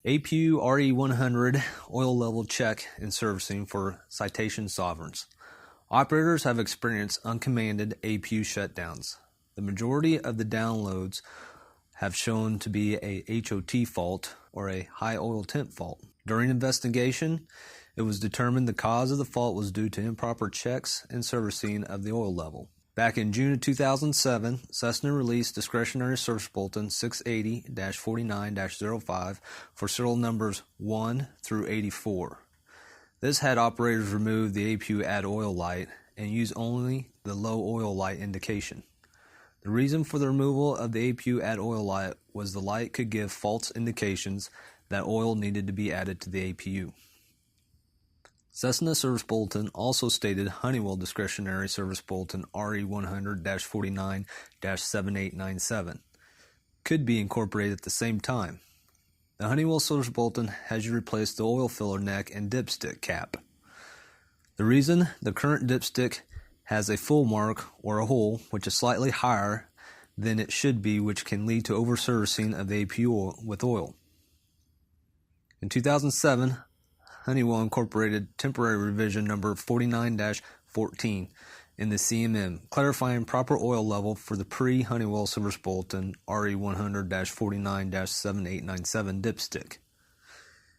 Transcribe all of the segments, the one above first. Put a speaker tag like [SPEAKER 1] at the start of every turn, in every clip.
[SPEAKER 1] APU RE100 Oil Level Check and Servicing for Citation Sovereigns. Operators have experienced uncommanded APU shutdowns. The majority of the downloads have shown to be a HOT fault or a high oil temp fault. During investigation, it was determined the cause of the fault was due to improper checks and servicing of the oil level. Back in June of 2007, Cessna released Discretionary Service Bulletin 680-49-05 for serial numbers 1 through 84. This had operators remove the APU add oil light and use only the low oil light indication. The reason for the removal of the APU add oil light was the light could give false indications that oil needed to be added to the APU. Cessna Service Bulletin also stated Honeywell Discretionary Service Bulletin RE100-49-7897 could be incorporated at the same time. The Honeywell Service Bulletin has you replace the oil filler neck and dipstick cap. The reason: the current dipstick has a full mark or a hole which is slightly higher than it should be, which can lead to over-servicing of the APU with oil. In 2007, Honeywell incorporated temporary revision number 49-14 in the CMM, clarifying proper oil level for the pre-Honeywell Service Bulletin RE100-49-7897 dipstick.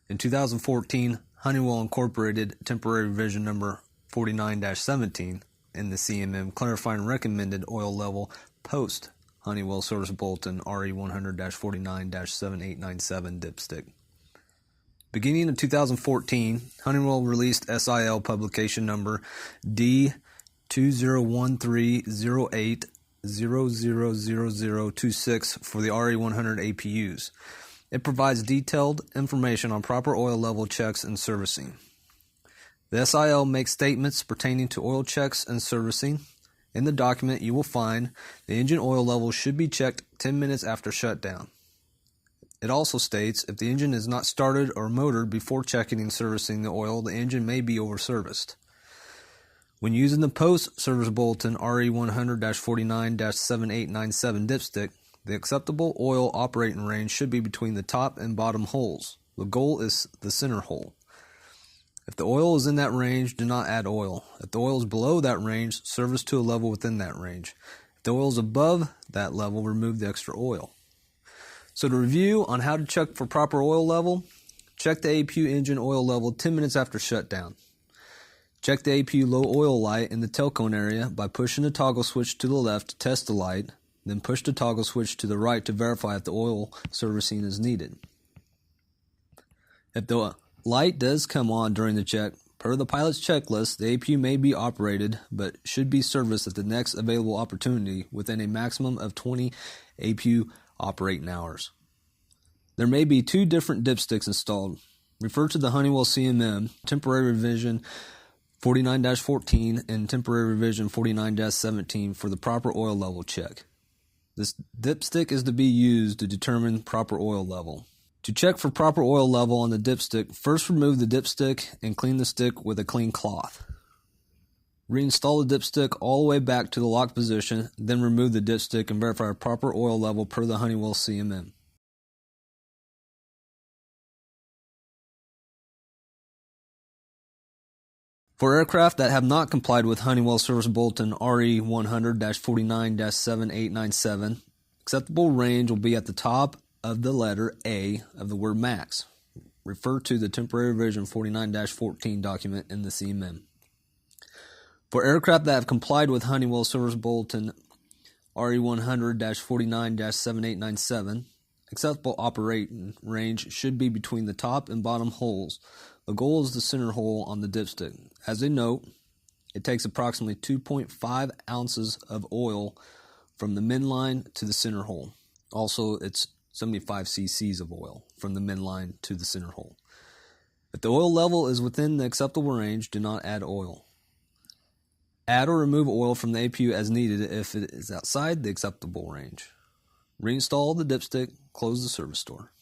[SPEAKER 1] In 2014, Honeywell incorporated temporary revision number 49-17 in the CMM, clarifying recommended oil level post Honeywell Service Bulletin RE100-49-7897 dipstick. Beginning of 2014, Honeywell released SIL publication number D201308000026 for the RE100 APUs. It provides detailed information on proper oil level checks and servicing. The SIL makes statements pertaining to oil checks and servicing. In the document, you will find the engine oil level should be checked 10 minutes after shutdown. It also states if the engine is not started or motored before checking and servicing the oil, the engine may be overserviced. When using the post-service bulletin RE100-49-7897 dipstick, the acceptable oil operating range should be between the top and bottom holes. The goal is the center hole. If the oil is in that range, do not add oil. If the oil is below that range, service to a level within that range. If the oil is above that level, remove the extra oil. So to review on how to check for proper oil level, check the APU engine oil level 10 minutes after shutdown. Check the APU low oil light in the tail cone area by pushing the toggle switch to the left to test the light, then push the toggle switch to the right to verify if the oil servicing is needed. If the light does come on during the check, per the pilot's checklist, the APU may be operated but should be serviced at the next available opportunity within a maximum of 20 APU operating hours. There may be two different dipsticks installed. Refer to the Honeywell CMM temporary revision 49-14 and temporary revision 49-17 for the proper oil level check. This dipstick is to be used to determine proper oil level. To check for proper oil level on the dipstick, first remove the dipstick and clean the stick with a clean cloth. Reinstall the dipstick all the way back to the locked position, then remove the dipstick and verify a proper oil level per the Honeywell CMM. For aircraft that have not complied with Honeywell Service Bulletin RE100-49-7897, acceptable range will be at the top of the letter A of the word max. Refer to the temporary revision 49-14 document in the CMM. For aircraft that have complied with Honeywell Service Bulletin RE100-49-7897, acceptable operating range should be between the top and bottom holes. The goal is the center hole on the dipstick. As a note, it takes approximately 2.5 ounces of oil from the midline to the center hole. Also, it's 75 cc's of oil from the midline to the center hole. If the oil level is within the acceptable range, do not add oil. Add or remove oil from the APU as needed if it is outside the acceptable range. Reinstall the dipstick, close the service door.